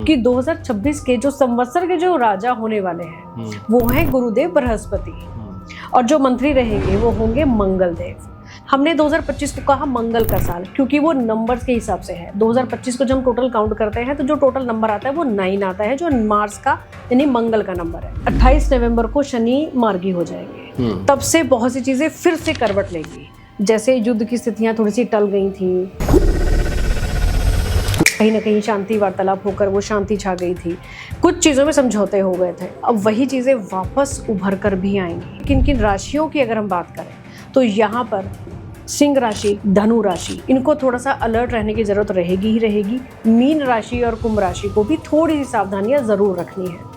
क्योंकि 2026 के जो संवत्सर के जो राजा होने वाले हैं वो हैं गुरुदेव बृहस्पति, और जो मंत्री रहेंगे वो होंगे मंगल देव। हमने 2025 को कहा मंगल का साल, क्योंकि वो नंबर्स के हिसाब से है। 2025 को जब हम टोटल काउंट करते हैं तो जो टोटल नंबर आता है वो 9 आता है, जो मार्स का यानी मंगल का नंबर है। 28 नवंबर को शनि मार्गी हो जाएंगे, तब से बहुत सी चीजें फिर से करवट लेंगी। जैसे युद्ध की स्थितियां थोड़ी सी टल गई थी, कहीं ना कहीं शांति वार्तालाप होकर वो शांति छा गई थी, कुछ चीज़ों में समझौते हो गए थे। अब वही चीज़ें वापस उभर कर भी आएंगी। किन किन राशियों की अगर हम बात करें तो यहाँ पर सिंह राशि, धनु राशि, इनको थोड़ा सा अलर्ट रहने की जरूरत रहेगी ही रहेगी। मीन राशि और कुंभ राशि को भी थोड़ी सी सावधानियां जरूर रखनी है।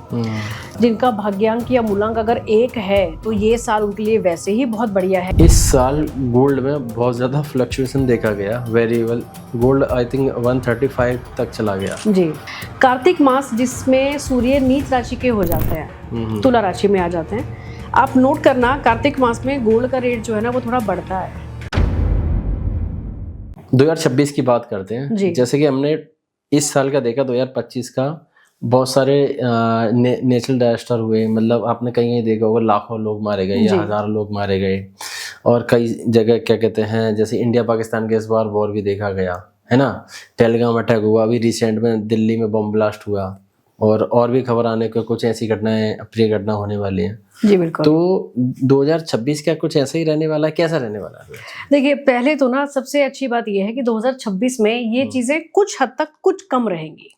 जिनका भाग्यांक या मूलांक अगर 1 है तो ये साल उनके लिए वैसे ही बहुत बढ़िया है। इस साल गोल्ड में बहुत ज्यादा फ्लक्चुएशन देखा गया। वेरिएबल गोल्ड आई थिंक 135 तक चला गया जी। कार्तिक मास जिसमें सूर्य नीच राशि के हो जाते हैं, तुला राशि में आ जाते हैं, आप नोट करना कार्तिक मास में गोल्ड का रेट जो है ना वो थोड़ा बढ़ता है। 2026 की बात करते हैं। जैसे कि हमने इस साल का देखा, 2025 का बहुत सारे नेचुरल डिजास्टर हुए। मतलब आपने कहीं देखा होगा लाखों लोग मारे गए या हजारों लोग मारे गए, और कई जगह क्या कहते हैं जैसे इंडिया पाकिस्तान के इस बार वॉर भी देखा गया है ना। पहलगाम अटैक हुआ, अभी रिसेंट में दिल्ली में बम ब्लास्ट हुआ, और भी खबर आने को कुछ ऐसी घटनाएं, अप्रिय घटना होने वाली हैं। जी बिल्कुल। तो 2026 क्या कुछ ऐसा ही रहने वाला है? कैसा रहने वाला है? देखिए, पहले तो ना सबसे अच्छी बात यह है कि 2026 में ये चीजें कुछ हद तक कुछ कम रहेंगी।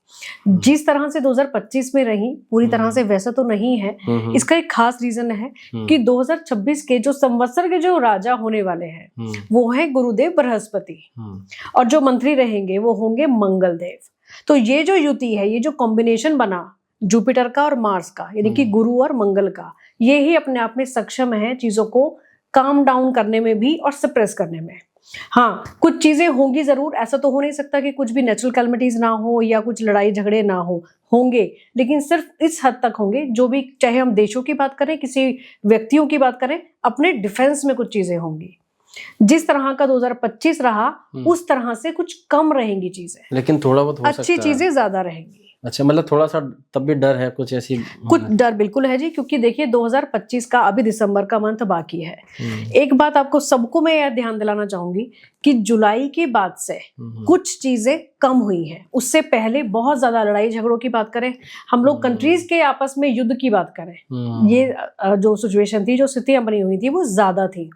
जिस तरह से 2025 में रही पूरी तरह से वैसा तो नहीं है। इसका एक खास रीजन है कि 2026 के जो संवत्सर के जो राजा होने वाले हैं वो हैं गुरुदेव बृहस्पति, और जो मंत्री रहेंगे वो होंगे मंगल देव। तो ये जो युति है, ये जो कॉम्बिनेशन बना जुपिटर का और मार्स का, यानी कि गुरु और मंगल का, ये ही अपने आप में सक्षम है चीजों को काम डाउन करने में भी और सप्रेस करने में। हाँ, कुछ चीजें होंगी जरूर, ऐसा तो हो नहीं सकता कि कुछ भी नेचुरल कैलेमिटीज ना हो या कुछ लड़ाई झगड़े ना हो, होंगे, लेकिन सिर्फ इस हद तक होंगे। जो भी, चाहे हम देशों की बात करें, किसी व्यक्तियों की बात करें, अपने डिफेंस में कुछ चीजें होंगी। जिस तरह का 2025 रहा उस तरह से कुछ कम रहेंगी चीजें, लेकिन थोड़ा बहुत हो अच्छी चीजें ज्यादा रहेंगी। अच्छा, मतलब थोड़ा सा तब भी डर है, कुछ ऐसी कुछ डर बिल्कुल है जी, क्योंकि देखिए 2025 का अभी दिसंबर का मंथ बाकी है। एक बात आपको सबको मैं यह ध्यान दिलाना चाहूंगी कि जुलाई के बाद से कुछ चीजें कम हुई हैं। उससे पहले बहुत ज्यादा लड़ाई झगड़ों की बात करें, हम लोग कंट्रीज के आपस में युद्ध की बात करें, ये जो सिचुएशन थी, जो स्थितियां बनी हुई थी वो ज्यादा थी।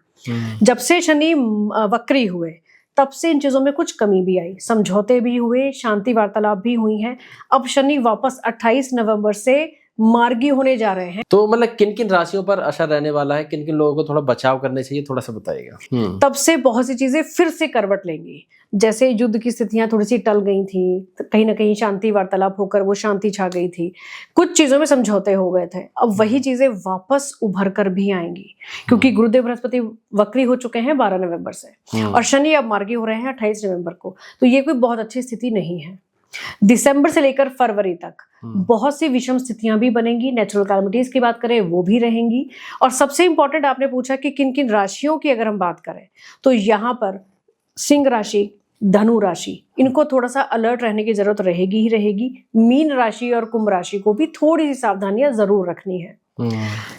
जब से शनि वक्री हुए तब से इन चीजों में कुछ कमी भी आई, समझौते भी हुए, शांति वार्तालाप भी हुई हैं। अब शनि वापस 28 नवंबर से मार्गी होने जा रहे हैं। तो मतलब किन किन राशियों पर असर रहने वाला है, किन किन लोगों को थोड़ा बचाव करने चाहिए, थोड़ा सा बताइएगा। तब से बहुत सी चीजें फिर से करवट लेंगी। जैसे युद्ध की स्थितियां थोड़ी सी टल गई थी, कहीं ना कहीं शांति वार्तालाप होकर वो शांति छा गई थी, कुछ चीजों में समझौते हो गए थे। अब वही चीजें वापस उभर कर भी आएंगी, क्योंकि गुरुदेव बृहस्पति वक्री हो चुके हैं 12 नवंबर से, और शनि अब मार्गी हो रहे हैं 28 नवंबर को। तो ये कोई बहुत अच्छी स्थिति नहीं है। दिसंबर से लेकर फरवरी तक बहुत सी विषम स्थितियां भी बनेंगी। नेचुरल कैलेमिटीज की बात करें वो भी रहेंगी। और सबसे इंपॉर्टेंट, आपने पूछा कि किन किन राशियों की अगर हम बात करें तो यहाँ पर सिंह राशि, धनु राशि, इनको थोड़ा सा अलर्ट रहने की जरूरत रहेगी ही रहेगी। मीन राशि और कुंभ राशि को भी थोड़ी सी सावधानियां जरूर रखनी है।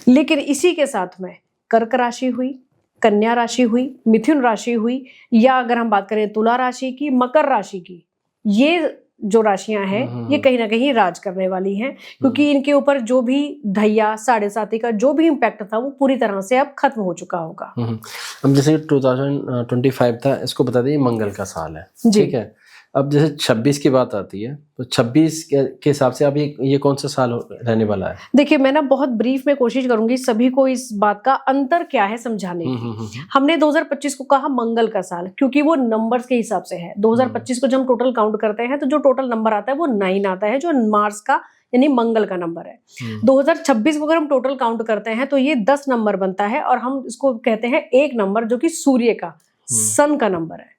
लेकिन इसी के साथ में कर्क राशि हुई, कन्या राशि हुई, मिथुन राशि हुई, या अगर हम बात करें तुला राशि की, मकर राशि की, ये जो राशियां हैं ये कहीं ना कहीं राज करने वाली हैं, क्योंकि इनके ऊपर जो भी ढैया 7.5 का जो भी इम्पैक्ट था वो पूरी तरह से अब खत्म हो चुका होगा। अब जैसे 2025 था, इसको बता दें मंगल का साल है, ठीक है। अब जैसे 26 की बात आती है तो 26 के हिसाब से अब ये कौन सा साल रहने वाला है? देखिए, मैं ना बहुत ब्रीफ में कोशिश करूंगी सभी को इस बात का अंतर क्या है समझाने की। हमने 2025 को कहा मंगल का साल, क्योंकि वो नंबर्स के हिसाब से है। 2025 को जब हम टोटल काउंट करते हैं तो जो टोटल नंबर आता है वो 9 आता है, जो मार्स का यानी मंगल का नंबर है। 2026 को अगर हम टोटल काउंट करते हैं तो ये 10 नंबर बनता है, और हम इसको कहते हैं एक नंबर, जो कि सूर्य का, सन का नंबर है।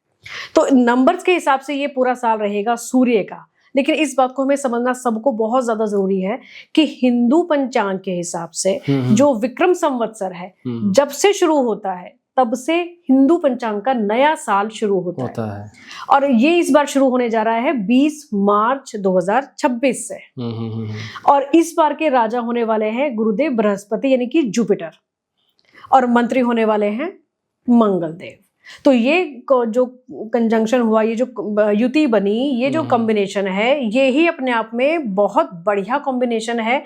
तो नंबर्स के हिसाब से ये पूरा साल रहेगा सूर्य का। लेकिन इस बात को हमें समझना सबको बहुत ज्यादा जरूरी है कि हिंदू पंचांग के हिसाब से जो विक्रम संवत्सर है जब से शुरू होता है तब से हिंदू पंचांग का नया साल शुरू होता है। और ये इस बार शुरू होने जा रहा है 20 मार्च 2026 से। और इस बार के राजा होने वाले हैं गुरुदेव बृहस्पति यानी कि जुपिटर, और मंत्री होने वाले हैं मंगल देव। तो ये जो कंजंक्शन हुआ, ये जो युति बनी, ये जो कॉम्बिनेशन है, ये ही अपने आप में बहुत बढ़िया कॉम्बिनेशन है।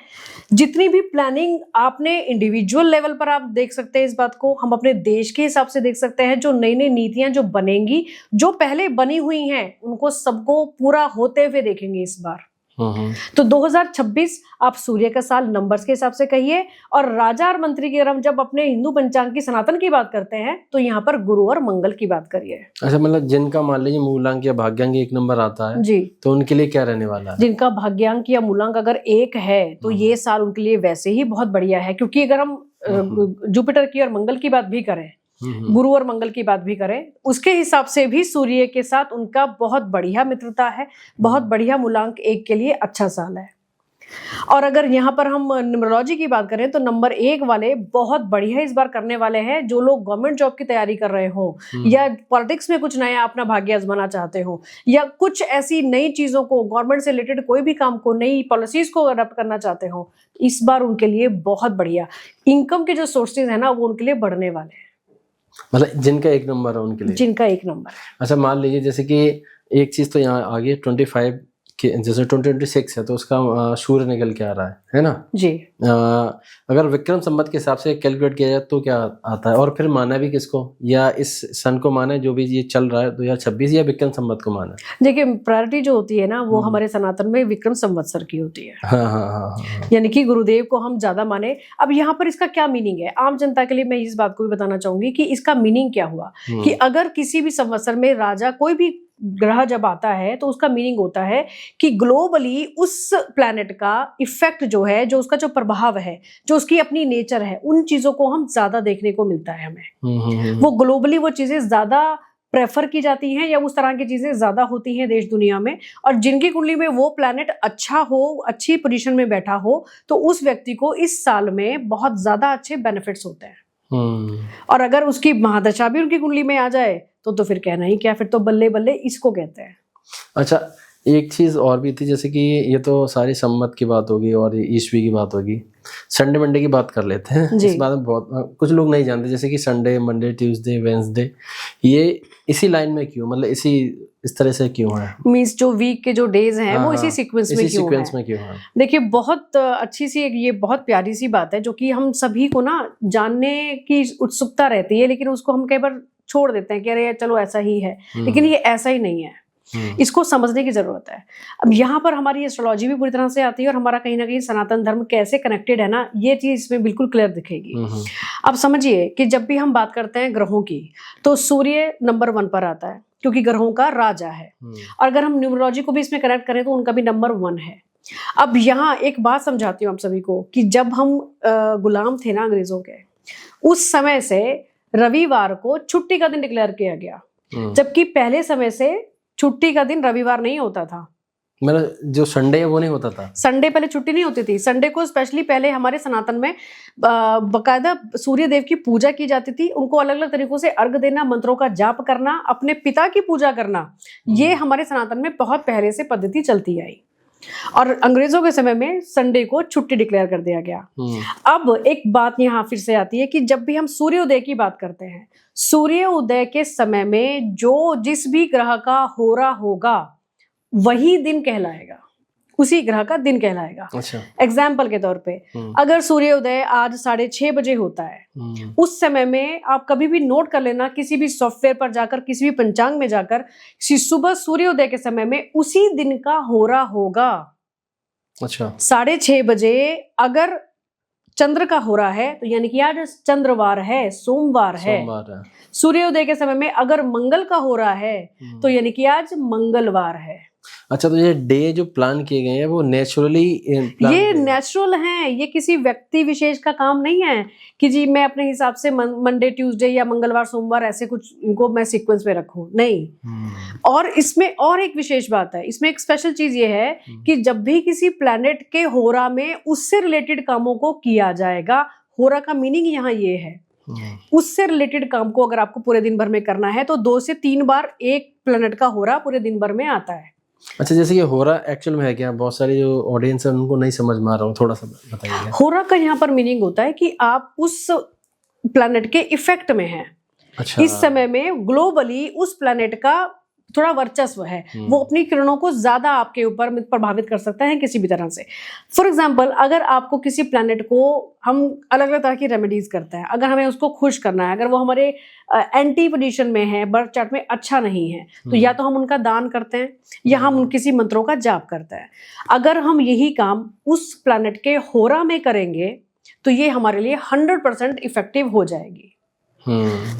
जितनी भी प्लानिंग आपने इंडिविजुअल लेवल पर आप देख सकते हैं इस बात को, हम अपने देश के हिसाब से देख सकते हैं। जो नई नई नीतियां जो बनेंगी, जो पहले बनी हुई हैं, उनको सबको पूरा होते हुए देखेंगे इस बार। तो 2026 आप सूर्य का साल नंबर्स के हिसाब से कहिए, और राजा और मंत्री की अगर हम जब अपने हिंदू पंचांग की सनातन की बात करते हैं तो यहाँ पर गुरु और मंगल की बात करिए। अच्छा, मतलब जिनका मान लीजिए मूलांक या भाग्यांक 1 नंबर आता है जी, तो उनके लिए क्या रहने वाला है? जिनका भाग्यांक या मूलांक अगर 1 है तो ये साल उनके लिए वैसे ही बहुत बढ़िया है, क्योंकि अगर हम जुपिटर की और मंगल की बात भी करें, गुरु और मंगल की बात भी करें, उसके हिसाब से भी सूर्य के साथ उनका बहुत बढ़िया मित्रता है, बहुत बढ़िया मूलांक 1 के लिए अच्छा साल है। और अगर यहाँ पर हम न्यूमरोलॉजी की बात करें तो नंबर 1 वाले बहुत बढ़िया इस बार करने वाले हैं। जो लोग गवर्नमेंट जॉब की तैयारी कर रहे हो, या पॉलिटिक्स में कुछ नया अपना भाग्य आजमाना चाहते हो, या कुछ ऐसी नई चीजों को, गवर्नमेंट से रिलेटेड कोई भी काम को, नई पॉलिसीज को अडॉप्ट करना चाहते हो, इस बार उनके लिए बहुत बढ़िया इनकम के जो सोर्सेज है ना, वो उनके लिए बढ़ने वाले हैं। मतलब जिनका 1 नंबर है उनके लिए, जिनका 1 नंबर है। अच्छा, मान लीजिए जैसे कि एक चीज तो यहाँ आ गई 25 के, जैसे 2026 है तो उसका सूर्य निकल के आ रहा है ना जी। अगर विक्रम संवत के हिसाब से कैलकुलेट किया जाए तो क्या आता है? और फिर माना भी किसको, या इस सन को माना है जो भी ये चल रहा है 2026, या विक्रम संवत को माना है? देखिए, प्रायोरिटी जो होती है ना, वो हमारे सनातन में विक्रम संवत्सर की होती है। हाँ। यानी कि गुरुदेव को हम ज्यादा माने। अब यहाँ पर इसका क्या मीनिंग है, आम जनता के लिए मैं इस बात को भी बताना चाहूंगी कि इसका मीनिंग क्या हुआ। कि अगर किसी भी संवत्सर में राजा, कोई भी ग्रह जब आता है, तो उसका मीनिंग होता है कि ग्लोबली उस प्लैनेट का इफेक्ट जो है, जो उसका जो प्रभाव है, जो उसकी अपनी नेचर है, उन चीजों को हम ज्यादा देखने को मिलता है हमें। वो ग्लोबली वो चीजें ज्यादा प्रेफर की जाती हैं, या उस तरह की चीजें ज्यादा होती हैं देश दुनिया में। और जिनकी कुंडली में वो प्लैनेट अच्छा हो, अच्छी पोजीशन में बैठा हो, तो उस व्यक्ति को इस साल में बहुत ज्यादा अच्छे बेनिफिट्स होते हैं। और अगर उसकी महादशा भी उनकी कुंडली में आ जाए तो फिर कहना ही क्या, फिर तो बल्ले बल्ले इसको कहते हैं। अच्छा, एक चीज और भी थी, जैसे कि ये तो सारी सम्मत की बात होगी और ईस्वी की बात होगी, संडे मंडे की बात कर लेते हैं। इस बात में बहुत कुछ लोग नहीं जानते, जैसे कि संडे, मंडे, ट्यूसडे, वेंसडे, ये इसी लाइन में क्यों, मतलब इस तरह से क्यों है? मींस जो वीक के जो डेज हैं वो इसी सीक्वेंस में क्यों है? देखिए, बहुत अच्छी सी ये बहुत प्यारी सी बात है, जो कि हम सभी को ना जानने की उत्सुकता रहती है, लेकिन उसको हम कई बार छोड़ देते हैं कि अरे चलो ऐसा ही है, लेकिन ये ऐसा ही नहीं है। इसको समझने की जरूरत है। अब यहाँ पर हमारी एस्ट्रोलॉजी भी पूरी तरह से आती है, और हमारा कहीं ना कहीं सनातन धर्म कैसे कनेक्टेड है ना, ये चीज इसमें बिल्कुल क्लियर दिखेगी। अब समझिए कि जब भी हम बात करते हैं ग्रहों की, तो सूर्य नंबर 1 पर आता है, क्योंकि ग्रहों का राजा है। और अगर हम न्यूमरोलॉजी को भी इसमें कनेक्ट करें तो उनका भी नंबर 1 है। अब यहाँ एक बात समझाती हूँ आप सभी को, कि जब हम गुलाम थे ना अंग्रेजों के, उस समय से रविवार को छुट्टी का दिन डिक्लेयर किया गया, जबकि पहले समय से छुट्टी का दिन रविवार नहीं होता था। मतलब जो संडे है वो नहीं होता था, संडे पहले छुट्टी नहीं होती थी। संडे को स्पेशली पहले हमारे सनातन में बकायदा सूर्य देव की पूजा की जाती थी। उनको अलग अलग तरीकों से अर्घ देना, मंत्रों का जाप करना, अपने पिता की पूजा करना, ये हमारे सनातन में बहुत पहले से पद्धति चलती आई। और अंग्रेजों के समय में संडे को छुट्टी डिक्लेयर कर दिया गया। अब एक बात यहाँ फिर से आती है कि जब भी हम सूर्योदय की बात करते हैं, सूर्योदय के समय में जो जिस भी ग्रह का होरा होगा वही दिन कहलाएगा, उसी ग्रह का दिन कहलाएगा। अच्छा। एग्जाम्पल के तौर पे अगर सूर्योदय आज 6:30 बजे होता है, उस समय में आप कभी भी नोट कर लेना, किसी भी सॉफ्टवेयर पर जाकर, किसी भी पंचांग में जाकर, सुबह सूर्योदय के समय में उसी दिन का होरा होगा। अच्छा। 6:30 बजे अगर चंद्र का हो रहा है तो यानी कि आज चंद्रवार है, सोमवार है। सूर्योदय के समय में अगर मंगल का हो रहा है तो यानी कि आज मंगलवार है। अच्छा, तो ये डे जो प्लान किए गए हैं वो नेचुरली ये नेचुरल हैं, ये किसी व्यक्ति विशेष का काम नहीं है कि जी मैं अपने हिसाब से मंडे, ट्यूसडे या मंगलवार, सोमवार ऐसे कुछ इनको मैं सीक्वेंस में रखूं, नहीं। और इसमें और एक विशेष बात है, इसमें एक स्पेशल चीज ये है कि जब भी किसी प्लैनेट के होरा में उससे रिलेटेड कामों को किया जाएगा, होरा का मीनिंग यहाँ ये है उससे रिलेटेड काम को अगर आपको पूरे दिन भर में करना है तो 2 से 3 बार एक प्लैनेट का होरा पूरे दिन भर में आता है। अच्छा, जैसे ये होरा एक्चुअल में है क्या? बहुत सारी जो ऑडियंस है उनको नहीं समझ में आ रहा हूँ, थोड़ा सा बताइए। होरा का यहाँ पर मीनिंग होता है कि आप उस प्लैनेट के इफेक्ट में हैं। अच्छा। इस समय में ग्लोबली उस प्लैनेट का थोड़ा वर्चस्व है, वो अपनी किरणों को ज्यादा आपके ऊपर प्रभावित कर सकता है किसी भी तरह से। फॉर एग्जाम्पल, अगर आपको किसी प्लैनेट को हम अलग अलग तरह की रेमेडीज करते हैं, अगर हमें उसको खुश करना है, अगर वो हमारे एंटी पोजीशन में है, बर्थ चार्ट में अच्छा नहीं है, तो या तो हम उनका दान करते हैं या हम किसी मंत्रों का जाप करते हैं। अगर हम यही काम उस प्लैनेट के होरा में करेंगे तो ये हमारे लिए 100% इफेक्टिव हो जाएगी।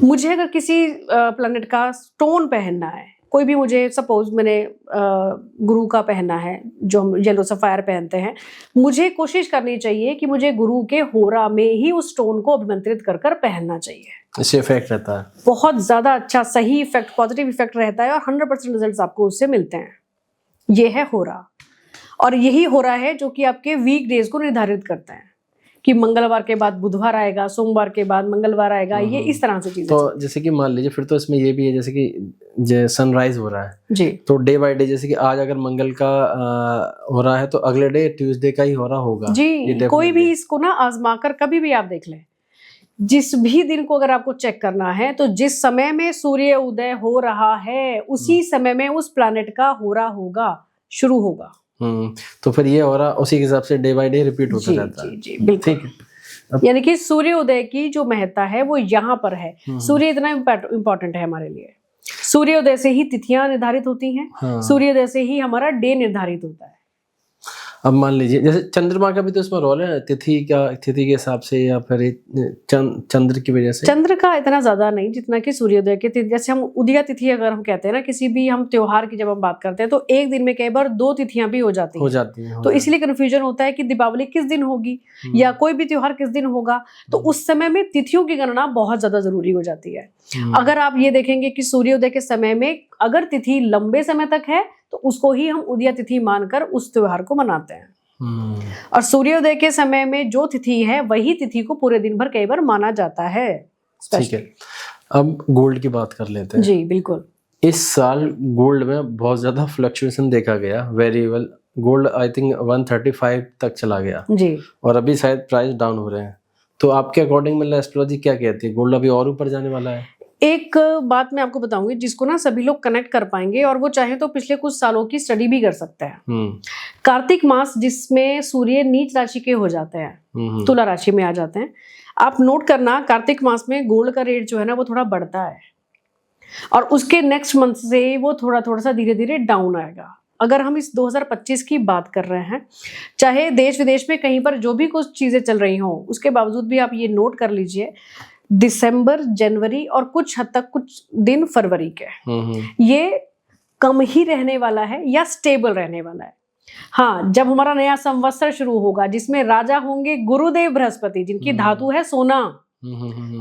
मुझे अगर किसी प्लैनेट का स्टोन पहनना है, कोई भी, मुझे सपोज मैंने गुरु का पहनना है, जो हम येलो सफायर पहनते हैं, मुझे कोशिश करनी चाहिए कि मुझे गुरु के होरा में ही उस स्टोन को अभिमंत्रित कर कर पहनना चाहिए। इससे इफेक्ट रहता है, बहुत ज्यादा अच्छा सही इफेक्ट, पॉजिटिव इफेक्ट रहता है और 100% रिजल्ट्स आपको उससे मिलते हैं। ये है होरा, और यही होरा है जो कि आपके वीक डेज को निर्धारित करता है कि मंगलवार के बाद बुधवार आएगा, सोमवार के बाद मंगलवार आएगा, ये इस तरह से चीजें। तो जैसे कि मान लीजिए फिर तो इसमें ये भी है, जैसे कि सनराइज हो रहा है जी, तो डे बाय डे, जैसे कि आज अगर मंगल का हो रहा है तो अगले डे ट्यूसडे का ही हो रहा होगा जी। कोई भी इसको ना आजमा कर कभी भी आप देख लें, जिस भी दिन को अगर आपको चेक करना है तो जिस समय में सूर्य उदय हो रहा है उसी समय में उस प्लैनेट का होरा होगा, शुरू होगा। तो फिर ये हो रहा उसी के हिसाब से डे बाय डे रिपीट होता रहता है। जी, बिल्कुल, ठीक है। यानी कि सूर्य उदय की जो महत्ता है वो यहाँ पर है। सूर्य इतना इम्पोर्टेंट है हमारे लिए। सूर्योदय से ही तिथियां निर्धारित होती हैं, सूर्योदय से ही हमारा डे निर्धारित होता है। अब मान लीजिए जैसे चंद्रमा का भी तो इसमें रोल है, तिथि के हिसाब से, या फिर चंद्र की वजह से? चंद्र का इतना ज्यादा नहीं जितना कि सूर्योदय के तिथि। जैसे हम उदया तिथि अगर हम कहते हैं ना, किसी भी हम त्योहार की जब हम बात करते हैं तो एक दिन में कई बार 2 तिथियां भी हो जाती हैं। तो इसलिए कंफ्यूजन होता है कि दीपावली किस दिन होगी या कोई भी त्योहार किस दिन होगा। तो उस समय में तिथियों की गणना बहुत ज्यादा जरूरी हो जाती है। अगर आप ये देखेंगे कि सूर्योदय के समय में अगर तिथि लंबे समय तक है तो उसको ही हम उदया तिथि मानकर उस त्योहार को मनाते हैं। और सूर्योदय के समय में जो तिथि है वही तिथि को पूरे दिन भर कई बार माना जाता है। ठीक है, अब गोल्ड की बात कर लेते हैं। जी बिल्कुल। इस साल गोल्ड में बहुत ज्यादा फ्लक्चुएशन देखा गया, वेरिएबल गोल्ड आई थिंक 135 तक चला गया जी, और अभी शायद प्राइस डाउन हो रहे हैं। तो आपके अकॉर्डिंग मतलब एस्ट्रोलॉजी क्या कहती है, गोल्ड अभी और ऊपर जाने वाला है? एक बात मैं आपको बताऊंगी जिसको ना सभी लोग कनेक्ट कर पाएंगे, और वो चाहे तो पिछले कुछ सालों की स्टडी भी कर सकते हैं। कार्तिक मास जिसमें सूर्य नीच राशि के हो जाते हैं, तुला राशि में आ जाते हैं, आप नोट करना कार्तिक मास में गोल्ड का रेट जो है ना वो थोड़ा बढ़ता है और उसके नेक्स्ट मंथ से वो थोड़ा सा धीरे धीरे डाउन आएगा। अगर हम इस 2025 की बात कर रहे हैं, चाहे देश विदेश में कहीं पर जो भी कुछ चीजें चल रही हों, उसके बावजूद भी आप ये नोट कर लीजिए, दिसंबर, जनवरी और कुछ हद तक कुछ दिन फरवरी के, ये कम ही रहने वाला है या स्टेबल रहने वाला है। हाँ, जब हमारा नया संवत्सर शुरू होगा जिसमें राजा होंगे गुरुदेव बृहस्पति, जिनकी धातु है सोना,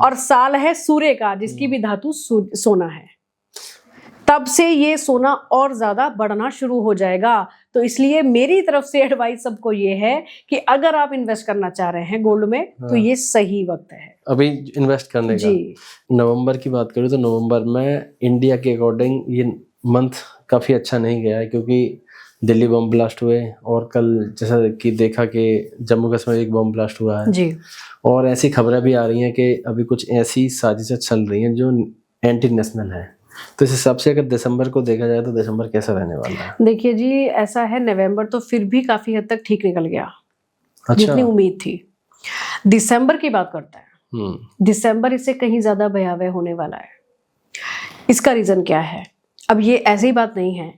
और साल है सूर्य का जिसकी भी धातु सोना है, तब से ये सोना और ज्यादा बढ़ना शुरू हो जाएगा। तो इसलिए मेरी तरफ से एडवाइस सबको ये है कि अगर आप इन्वेस्ट करना चाह रहे हैं गोल्ड में तो ये सही वक्त है अभी इन्वेस्ट करने का। नवंबर की बात करूँ तो नवंबर में इंडिया के अकॉर्डिंग ये मंथ काफी अच्छा नहीं गया है, क्योंकि दिल्ली बम ब्लास्ट हुए और कल जैसा कि देखा कि जम्मू कश्मीर एक बम ब्लास्ट हुआ है जी। और ऐसी खबरें भी आ रही हैं कि अभी कुछ ऐसी साजिशें चल रही हैं जो एंटी नेशनल है। तो इस हिसाब से अगर दिसंबर को देखा जाए तो दिसंबर कैसा रहने वाला है? देखिए जी, ऐसा है, नवंबर तो फिर भी काफी हद तक ठीक निकल गया। अच्छा। जितनी उम्मीद थी। दिसंबर की बात करते हैं, दिसंबर इससे कहीं ज्यादा भयावह होने वाला है। इसका रीजन क्या है? अब ये ऐसी बात नहीं है,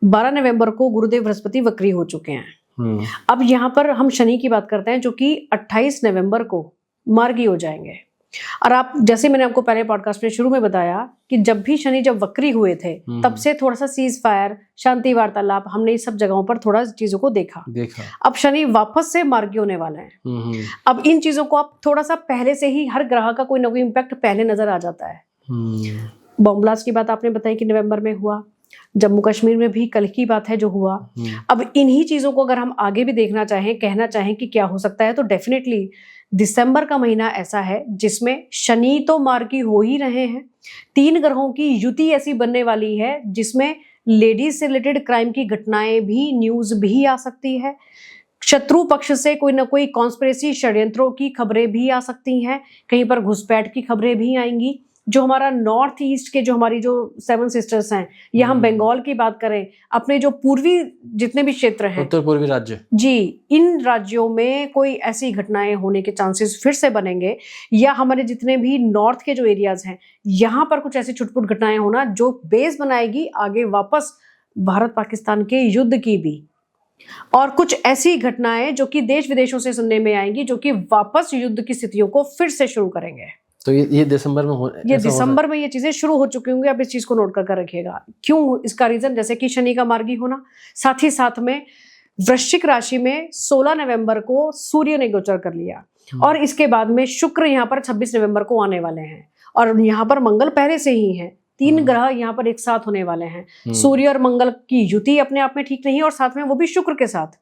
12 नवंबर को गुरुदेव बृहस्पति वक्री हो चुके हैं। अब यहाँ पर हम शनि की बात करते हैं जो कि 28 नवंबर को मार्गी हो जाएंगे। और आप जैसे मैंने आपको पहले पॉडकास्ट में शुरू में बताया कि जब वक्री हुए थे तब से थोड़ा सा सीज फायर, शांति वार्तालाप, हमने इस सब जगहों पर थोड़ा चीजों को देखा। अब शनि वापस से मार्गी होने वाले हैं। अब इन चीजों को आप थोड़ा सा पहले से ही, हर ग्रह का कोई ना कोई इम्पैक्ट पहले नजर आ जाता है। बॉम्ब ब्लास्ट की बात आपने बताई कि नवंबर में हुआ, जम्मू कश्मीर में भी कल की बात है जो हुआ। अब इन्हीं चीजों को अगर हम आगे भी देखना चाहें, कहना चाहें कि क्या हो सकता है, तो डेफिनेटली दिसंबर का महीना ऐसा है जिसमें शनि तो मार्गी हो ही रहे हैं, 3 ग्रहों की युति ऐसी बनने वाली है जिसमें लेडीज से रिलेटेड क्राइम की घटनाएं भी, न्यूज भी आ सकती है। शत्रु पक्ष से कोई ना कोई कॉन्स्पिरेसी षड्यंत्रों की खबरें भी आ सकती हैं, कहीं पर घुसपैठ की खबरें भी आएंगी। जो हमारा नॉर्थ ईस्ट के जो हमारी जो 7 सिस्टर्स हैं, या हम बंगाल की बात करें, अपने जो पूर्वी जितने भी क्षेत्र हैं, उत्तर पूर्वी राज्य जी, इन राज्यों में कोई ऐसी घटनाएं होने के चांसेस फिर से बनेंगे, या हमारे जितने भी नॉर्थ के जो एरियाज हैं यहाँ पर कुछ ऐसी छुटपुट घटनाएं होना जो बेस बनाएगी आगे वापस भारत पाकिस्तान के युद्ध की भी, और कुछ ऐसी घटनाएं जो कि देश विदेशों से सुनने में आएंगी जो कि वापस युद्ध की स्थितियों को फिर से शुरू करेंगे। तो ये दिसंबर में ये दिसंबर में ये चीजें शुरू हो चुकी होंगी। आप इस चीज को नोट कर रखिएगा। क्यों? इसका रीजन जैसे कि शनि का मार्गी होना, साथ ही साथ में वृश्चिक राशि में 16 नवंबर को सूर्य ने गोचर कर लिया, और इसके बाद में शुक्र यहाँ पर 26 नवंबर को आने वाले हैं, और यहाँ पर मंगल पहले से ही है। 3 ग्रह यहाँ पर एक साथ होने वाले हैं। सूर्य और मंगल की युति अपने आप में ठीक नहीं है, और साथ में वो भी शुक्र के साथ।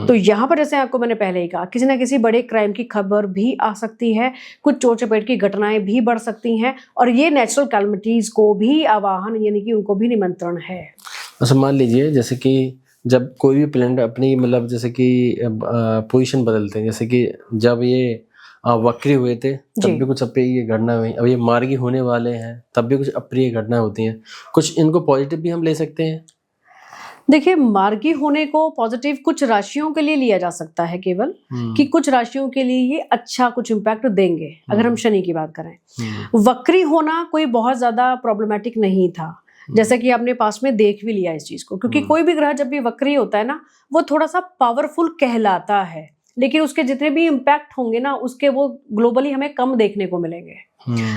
तो यहाँ पर जैसे आपको मैंने पहले ही कहा, किसी ना किसी बड़े क्राइम की खबर भी आ सकती है, कुछ चोट चपेट की घटनाएं भी बढ़ सकती हैं, और ये नेचुरल कैलमिटीज को भी आवाहन, यानी कि उनको भी निमंत्रण है। अच्छा, मान लीजिए जैसे कि जब कोई भी प्लैनेट अपनी मतलब जैसे कि पोजीशन बदलते हैं, जैसे कि जब ये वक्री हुए थे तब भी कुछ अप्रिय घटना हुई, अब ये मार्गी होने वाले हैं तब भी कुछ अप्रिय घटना होती हैं। कुछ इनको पॉजिटिव भी हम ले सकते हैं। देखिए, मार्गी होने को पॉजिटिव कुछ राशियों के लिए लिया जा सकता है केवल, कि कुछ राशियों के लिए ये अच्छा कुछ इम्पैक्ट देंगे। अगर हम शनि की बात करें, वक्री होना कोई बहुत ज्यादा प्रॉब्लमेटिक नहीं था, जैसा कि आपने पास में देख भी लिया इस चीज को, क्योंकि कोई भी ग्रह जब भी वक्री होता है ना, वो थोड़ा सा पावरफुल कहलाता है, लेकिन उसके जितने भी इम्पैक्ट होंगे ना, उसके वो ग्लोबली हमें कम देखने को मिलेंगे।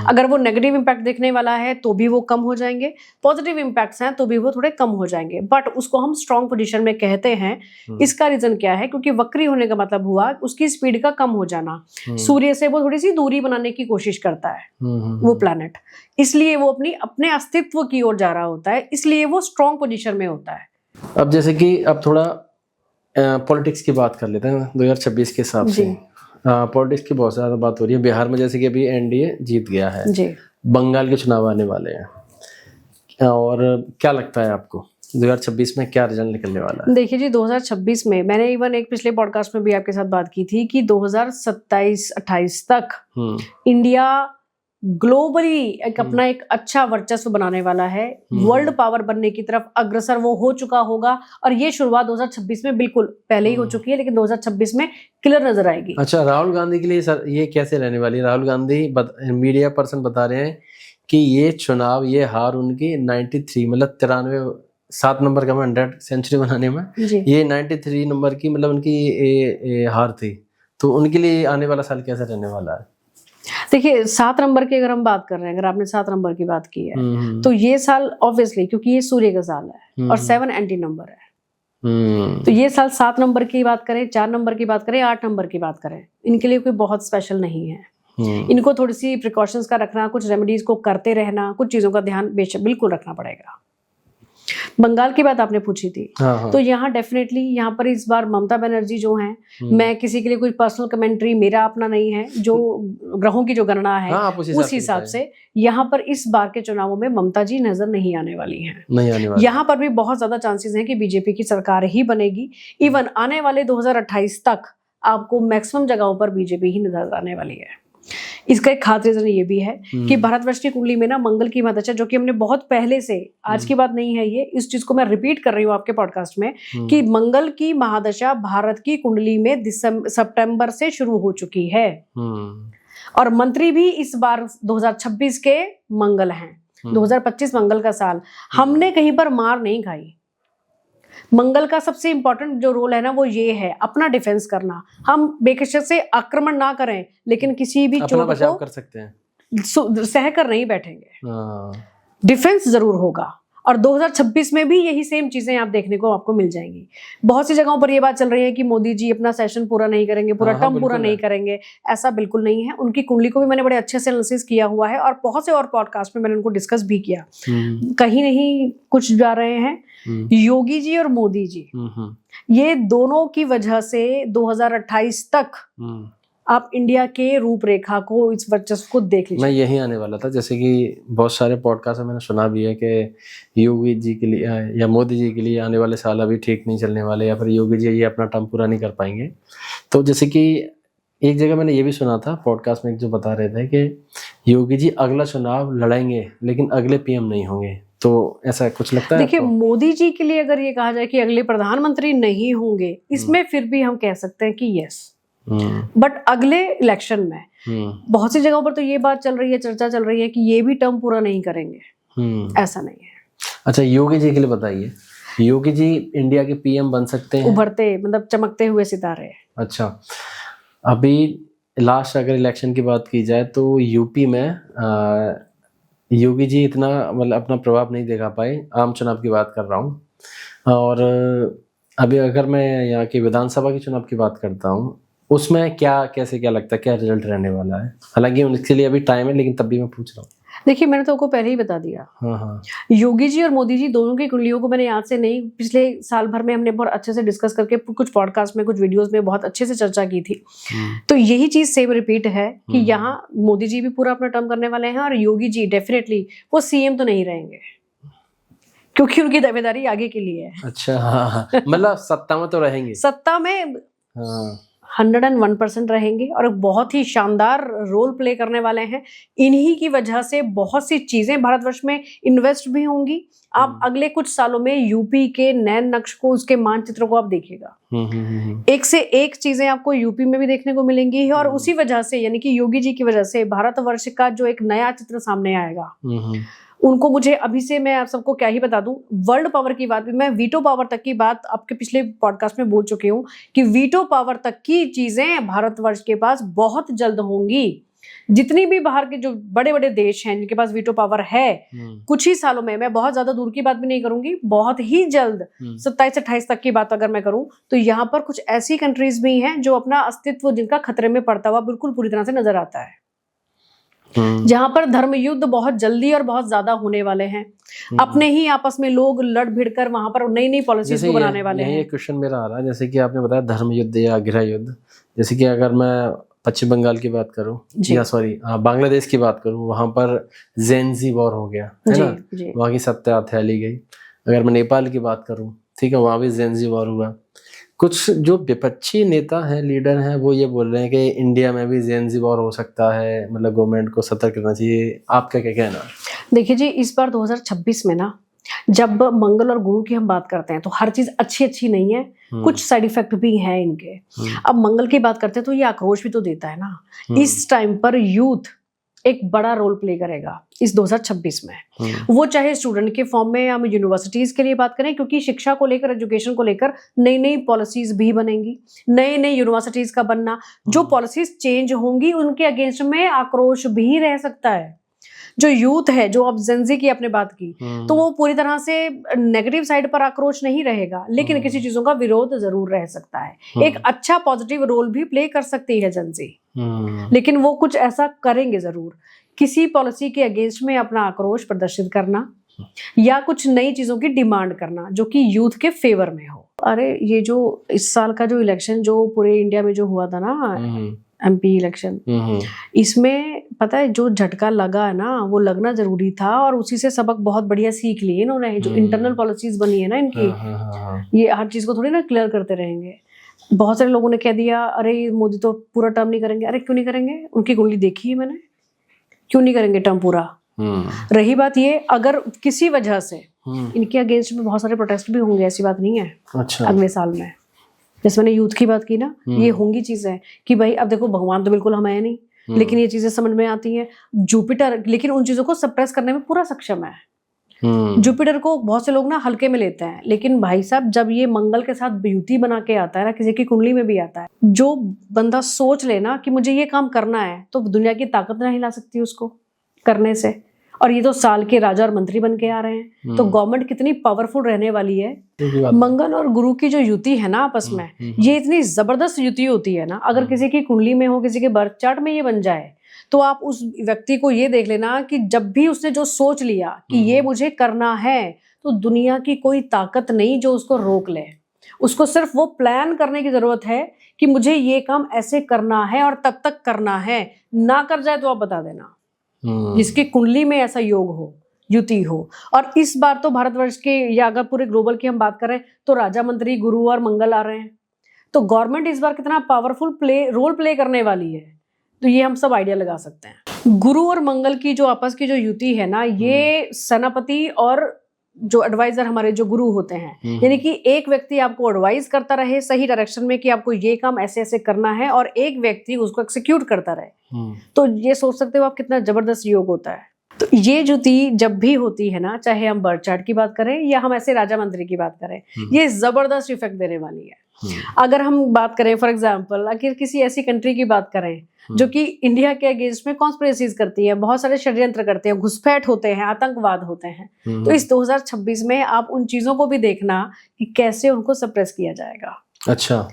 अगर वो नेगेटिव इम्पैक्ट देखने वाला है तो भी वो कम हो जाएंगे, पॉजिटिव इम्पैक्ट्स हैं तो भी वो थोड़े कम हो जाएंगे, बट उसको हम स्ट्रॉन्ग पोजीशन में कहते हैं। इसका रीजन क्या है? क्योंकि वक्री होने का मतलब हुआ उसकी स्पीड का कम हो जाना, सूर्य से वो थोड़ी सी दूरी बनाने की कोशिश करता है वो प्लैनेट, इसलिए वो अपने अस्तित्व की ओर जा रहा होता है, इसलिए वो स्ट्रॉन्ग पोजीशन में होता है। अब जैसे कि अब थोड़ा पॉलिटिक्स की बात कर लेते हैं 2026 के हिसाब से। पॉलिटिक्स की बहुत ज़्यादा बात हो रही है। बिहार में जैसे कि अभी एनडीए जीत गया है जी। बंगाल के चुनाव आने वाले हैं, और क्या लगता है आपको 2026 में क्या रिजल्ट निकलने वाला है? देखिए जी, 2026 में मैंने इवन एक पिछले पॉडकास्ट में भी आपके साथ बात की थी कि 2027-28 तक इंडिया ग्लोबली अपना एक अच्छा वर्चस्व बनाने वाला है, वर्ल्ड पावर बनने की तरफ अग्रसर वो हो चुका होगा, और ये शुरुआत 2026 में बिल्कुल पहले ही हो चुकी है, लेकिन 2026 में क्लियर नजर आएगी। अच्छा, राहुल गांधी के लिए सर ये कैसे रहने वाली है? राहुल गांधी मीडिया पर्सन बता रहे हैं कि ये चुनाव, ये हार उनकी 93 मतलब 93 7 नंबर का 100 सेंचुरी बनाने में, ये 93 नंबर की मतलब उनकी हार थी। तो उनके लिए आने वाला साल कैसा रहने वाला है? देखिए, 7 नंबर की अगर हम बात कर रहे हैं, अगर आपने 7 नंबर की बात की है, तो ये साल ऑब्वियसली, क्योंकि ये सूर्य का साल है और 7 एंटी नंबर है, तो ये साल 7 नंबर की बात करें, 4 नंबर की बात करें, 8 नंबर की बात करें, इनके लिए कोई बहुत स्पेशल नहीं है। इनको थोड़ी सी प्रिकॉशंस का रखना, कुछ रेमेडीज को करते रहना, कुछ चीजों का ध्यान बिल्कुल रखना पड़ेगा। बंगाल की बात आपने पूछी थी, तो यहाँ डेफिनेटली यहाँ पर इस बार ममता बनर्जी जो हैं, मैं किसी के लिए कोई पर्सनल कमेंट्री मेरा अपना नहीं है, जो ग्रहों की जो गणना है उस हिसाब से यहाँ पर इस बार के चुनावों में ममता जी नजर नहीं आने वाली हैं। यहाँ पर भी बहुत ज्यादा चांसेस हैं कि बीजेपी की सरकार ही बनेगी। इवन आने वाले 2028 तक आपको मैक्सिमम जगहों पर बीजेपी ही नजर आने वाली है। इसका एक खास रीजन ये भी है कि भारतवर्ष की कुंडली में ना मंगल की महादशा, जो कि हमने बहुत पहले से, आज की बात नहीं है ये, इस चीज को मैं रिपीट कर रही हूँ आपके पॉडकास्ट में, कि मंगल की महादशा भारत की कुंडली में सितंबर से शुरू हो चुकी है, और मंत्री भी इस बार 2026 के मंगल हैं। 2025 मंगल का साल, हमने कहीं पर मार नहीं खाई। मंगल का सबसे इंपॉर्टेंट जो रोल है ना, वो ये है अपना डिफेंस करना। हम बेशक से आक्रमण ना करें, लेकिन किसी भी चोट को कर सकते हैं, सहकर नहीं बैठेंगे, डिफेंस जरूर होगा। और 2026 में भी यही सेम चीजें आप देखने को आपको मिल जाएंगी। बहुत सी जगहों पर ये बात चल रही है कि मोदी जी अपना सेशन पूरा नहीं करेंगे, पूरा टर्म पूरा नहीं करेंगे। ऐसा बिल्कुल नहीं है। उनकी कुंडली को भी मैंने बड़े अच्छे से एनालिसिस किया हुआ है और बहुत से और पॉडकास्ट में मैंने उनको डिस्कस भी किया। कहीं नहीं कुछ जा रहे हैं योगी जी और मोदी जी, ये दोनों की वजह से 2028 तक आप इंडिया के रूपरेखा को, इस वर्चस्व को देख लीजिए। मैं यही आने वाला था, जैसे कि बहुत सारे पॉडकास्ट में मैंने सुना भी है कि योगी जी के लिए या मोदी जी के लिए आने वाले साल अभी ठीक नहीं चलने वाले, या फिर योगी जी ये अपना टर्म पूरा नहीं कर पाएंगे। तो जैसे कि एक जगह मैंने ये भी सुना था पॉडकास्ट में, जो बता रहे थे कि योगी जी अगला चुनाव लड़ेंगे लेकिन अगले पीएम नहीं होंगे। तो ऐसा कुछ लगता है? देखिए, मोदी जी के लिए अगर ये कहा जाए कि अगले प्रधानमंत्री नहीं होंगे, इसमें फिर भी हम कह सकते हैं कि यस, बट अगले इलेक्शन में बहुत सी जगहों पर तो ये बात चल रही है, चर्चा चल रही है कि ये भी टर्म पूरा नहीं करेंगे। ऐसा नहीं है। अच्छा, योगी जी के लिए बताइए, योगी जी इंडिया के पीएम बन सकते हैं? उभरते मतलब चमकते हुए सितारे। अच्छा, अभी लास्ट अगर इलेक्शन की बात की जाए तो यूपी में योगी जी इतना मतलब अपना प्रभाव नहीं दिखा पाए, आम चुनाव की बात कर रहा हूँ। और अभी अगर मैं यहाँ की विधानसभा के चुनाव की बात करता हूँ, उसमें क्या लगता है, क्या रिजल्ट रहने वाला है? हालांकि उसके लिए अभी टाइम है, लेकिन तब भी मैं पूछ रहा हूँ। देखिए, मैंने तो आपको पहले ही बता दिया। हाँ। योगी जी और मोदी जी दोनों की कुंडलियों को मैंने याद से नहीं, पिछले साल भर में हमने बहुत अच्छे से डिस्कस करके कुछ पॉडकास्ट में, कुछ वीडियोस में बहुत अच्छे से चर्चा की थी। तो यही चीज सेम रिपीट है कि यहाँ मोदी जी भी पूरा अपना टर्म करने वाले हैं और योगी जी डेफिनेटली वो सीएम तो नहीं रहेंगे, क्योंकि उनकी दावेदारी आगे के लिए है। अच्छा, हाँ। मतलब सत्ता में तो रहेंगे, सत्ता में 101% रहेंगे और बहुत ही शानदार रोल प्ले करने वाले हैं। इन्हीं की वजह से बहुत सी चीजें भारतवर्ष में इन्वेस्ट भी होंगी। आप अगले कुछ सालों में यूपी के नैन नक्श को, उसके मानचित्र को आप देखिएगा। एक से एक चीजें आपको यूपी में भी देखने को मिलेंगी और उसी वजह से, यानी कि योगी जी की वजह से भारतवर्ष का जो एक नया चित्र सामने आएगा, उनको मुझे अभी से, मैं आप सबको क्या ही बता दूं, वर्ल्ड पावर की बात भी, मैं वीटो पावर तक की बात आपके पिछले पॉडकास्ट में बोल चुकी हूं कि वीटो पावर तक की चीजें भारतवर्ष के पास बहुत जल्द होंगी। जितनी भी बाहर के जो बड़े बड़े देश हैं जिनके पास वीटो पावर है, कुछ ही सालों में, मैं बहुत ज्यादा दूर की बात भी नहीं करूंगी, बहुत ही जल्द 27-28 तक की बात अगर मैं करूं तो यहाँ पर कुछ ऐसी कंट्रीज भी हैं जो अपना अस्तित्व, जिनका खतरे में पड़ता हुआ बिल्कुल पूरी तरह से नजर आता है, जहां पर धर्म युद्ध बहुत जल्दी और बहुत ज्यादा होने वाले हैं। अपने ही आपस में लोग लड़ भिड़ कर वहां पर नई नई पॉलिसीज को बनाने वाले हैं। ये क्वेश्चन मेरा आ रहा है, जैसे कि आपने बताया धर्म युद्ध या गृह युद्ध, जैसे कि अगर मैं पश्चिम बंगाल की बात करूं या बांग्लादेश की बात करूं, वहां पर जेनजी वॉर हो गया है ना, वहां की सत्ता हथेली गई। अगर मैं नेपाल की बात करूं, ठीक है, वहां भी जेनजी वॉर हुआ। कुछ जो विपक्षी नेता हैं, लीडर हैं, वो ये बोल रहे हैं कि इंडिया में भी जेनजी वॉर हो सकता है, मतलब गवर्नमेंट को सतर्क करना चाहिए। आपका क्या कहना? देखिए जी, इस बार 2026 में ना, जब मंगल और गुरु की हम बात करते हैं तो हर चीज अच्छी नहीं है, कुछ साइड इफेक्ट भी हैं इनके। अब मंगल की बात करते हैं तो ये आक्रोश भी तो देता है ना। इस टाइम पर यूथ एक बड़ा रोल प्ले करेगा इस 2026 में, वो चाहे स्टूडेंट के फॉर्म में, हम यूनिवर्सिटीज के लिए बात करें, क्योंकि शिक्षा को लेकर, एजुकेशन को लेकर नई नई पॉलिसीज भी बनेंगी, नई नई यूनिवर्सिटीज का बनना, जो पॉलिसीज चेंज होंगी उनके अगेंस्ट में आक्रोश भी रह सकता है। जो यूथ है, जो अब जेनजी की आपने बात की, तो वो पूरी तरह से नेगेटिव साइड पर आक्रोश नहीं रहेगा, लेकिन किसी चीजों का विरोध जरूर रह सकता है। एक अच्छा पॉजिटिव रोल भी प्ले कर सकती है जेनजी, लेकिन वो कुछ ऐसा करेंगे जरूर, किसी पॉलिसी के अगेंस्ट में अपना आक्रोश प्रदर्शित करना या कुछ नई चीजों की डिमांड करना जो कि यूथ के फेवर में हो। अरे, ये जो इस साल का जो इलेक्शन जो पूरे इंडिया में जो हुआ था ना, एमपी इलेक्शन, इसमें पता है जो झटका लगा है ना, वो लगना जरूरी था और उसी से सबक बहुत बढ़िया सीख लिए इन्होंने। जो इंटरनल पॉलिसीज बनी है ना इनकी, ये हर चीज को थोड़ी ना क्लियर करते रहेंगे। बहुत सारे लोगों ने कह दिया, अरे मोदी तो पूरा टर्म नहीं करेंगे। अरे क्यों नहीं करेंगे? उनकी कुंडली देखी है मैंने, क्यों नहीं करेंगे टर्म पूरा? रही बात ये, अगर किसी वजह से इनके अगेंस्ट में बहुत सारे प्रोटेस्ट भी होंगे, ऐसी बात नहीं है। अच्छा। अगले साल में, जैसे मैंने यूथ की बात की ना, ये होंगी चीजें कि भाई अब देखो, भगवान तो बिल्कुल हम है नहीं, लेकिन ये चीजें समझ में आती हैं। जुपिटर लेकिन उन चीजों को सप्रेस करने में पूरा सक्षम है। जुपिटर को बहुत से लोग ना हल्के में लेते हैं, लेकिन भाई साहब जब ये मंगल के साथ युति बना के आता है ना, किसी की कुंडली में भी आता है, जो बंदा सोच ले ना कि मुझे ये काम करना है, तो दुनिया की ताकत नहीं ला सकती उसको करने से। और ये तो साल के राजा और मंत्री बन के आ रहे हैं, तो गवर्नमेंट कितनी पावरफुल रहने वाली है। मंगल और गुरु की जो युति है ना आपस में, ये इतनी जबरदस्त युति होती है ना, अगर किसी की कुंडली में हो, किसी के बर्थ चार्ट में ये बन जाए, तो आप उस व्यक्ति को ये देख लेना कि जब भी उसने जो सोच लिया कि ये मुझे करना है, तो दुनिया की कोई ताकत नहीं जो उसको रोक ले। उसको सिर्फ वो प्लान करने की जरूरत है कि मुझे ये काम ऐसे करना है और तब तक करना है। ना कर जाए तो आप बता देना, जिसकी कुंडली में ऐसा योग हो, युति हो। और इस बार तो भारतवर्ष के या अगर पूरे ग्लोबल की हम बात करें तो राजा, मंत्री, गुरु और मंगल आ रहे हैं, तो गवर्नमेंट इस बार कितना पावरफुल रोल प्ले करने वाली है, तो ये हम सब आइडिया लगा सकते हैं। गुरु और मंगल की जो आपस की जो युति है ना, ये सेनापति और जो एडवाइजर हमारे जो गुरु होते हैं, यानी कि एक व्यक्ति आपको एडवाइस करता रहे सही डायरेक्शन में कि आपको ये काम ऐसे ऐसे करना है, और एक व्यक्ति उसको एक्सिक्यूट करता रहे। तो ये सोच सकते हो आप कितना जबरदस्त योग होता है। तो ये युति जब भी होती है ना, चाहे हम बर्थ चार्ट की बात करें या हम ऐसे राजा मंत्री की बात करें, ये जबरदस्त इफेक्ट देने वाली है। अगर हम बात करें फॉर एग्जाम्पल, अगर किसी ऐसी कंट्री की बात करें जो कि इंडिया के अगेंस्ट में कॉन्स्पिरेसीज करती है, बहुत सारे षड्यंत्र करते हैं, घुसपैठ होते हैं, आतंकवाद होते हैं, तो इस 2026 में आप उन चीजों को भी देखना कि कैसे उनको सप्रेस किया जाएगा। अच्छा,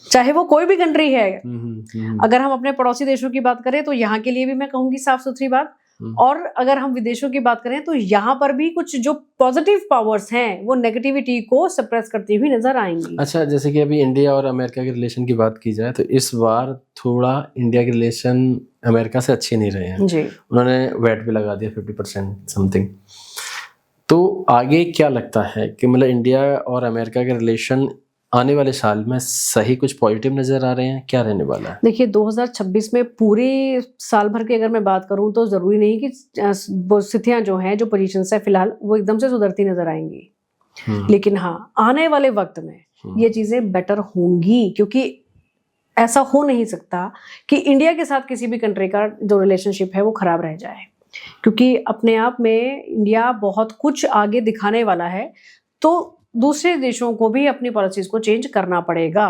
चाहे वो कोई भी कंट्री है। अगर हम अपने पड़ोसी देशों की बात करें तो यहाँ के लिए भी मैं कहूंगी साफ सुथरी बात, और अगर हम विदेशों की बात करें तो यहाँ पर भी कुछ जो पॉजिटिव पावर्स हैं वो नेगेटिविटी को सप्रेस करती हुई नजर आएंगी। अच्छा, जैसे कि अभी इंडिया और अमेरिका के रिलेशन की बात की जाए तो इस बार थोड़ा इंडिया के रिलेशन अमेरिका से अच्छे नहीं रहे हैं जी। उन्होंने वैट भी लगा दिया 50% समथिंग। तो आगे क्या लगता है कि मतलब इंडिया और अमेरिका के रिलेशन आने वाले साल में सही कुछ पॉजिटिव नजर आ रहे हैं, क्या रहने वाला है? देखिए 2026 में पूरे साल भर की अगर मैं बात करूं तो जरूरी नहीं कि स्थितियां जो हैं, जो पोजीशंस है फिलहाल, वो एकदम से सुधरती नजर आएंगी। लेकिन हाँ, आने वाले वक्त में ये चीजें बेटर होंगी, क्योंकि ऐसा हो नहीं सकता कि इंडिया के साथ किसी भी कंट्री का जो रिलेशनशिप है वो खराब रह जाए, क्योंकि अपने आप में इंडिया बहुत कुछ आगे दिखाने वाला है। तो दूसरे देशों को भी अपनी पॉलिसीज को चेंज करना पड़ेगा।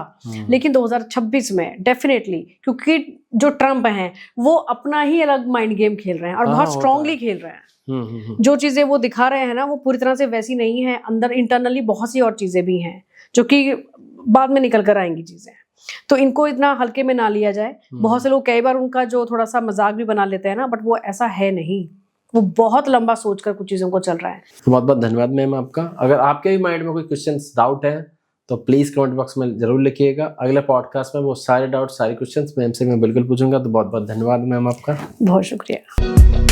लेकिन 2026 में डेफिनेटली, क्योंकि जो ट्रम्प हैं वो अपना ही अलग माइंड गेम खेल रहे हैं और बहुत स्ट्रांगली खेल रहे हैं। जो चीजें वो दिखा रहे हैं ना, वो पूरी तरह से वैसी नहीं है। अंदर इंटरनली बहुत सी और चीजें भी हैं जो कि बाद में निकल कर आएंगी चीजें, तो इनको इतना हल्के में ना लिया जाए। बहुत से लोग कई बार उनका जो थोड़ा सा मजाक भी बना लेते हैं ना, बट वो ऐसा है नहीं, वो बहुत लंबा सोचकर कुछ चीजों को चल रहा है। बहुत बहुत धन्यवाद मैम आपका। अगर आपके भी माइंड में कोई क्वेश्चंस, डाउट है तो प्लीज कमेंट बॉक्स में जरूर लिखिएगा। अगले पॉडकास्ट में वो सारे डाउट, सारे क्वेश्चंस मैम से मैं बिल्कुल पूछूंगा। तो बहुत बहुत धन्यवाद मैम आपका। बहुत शुक्रिया।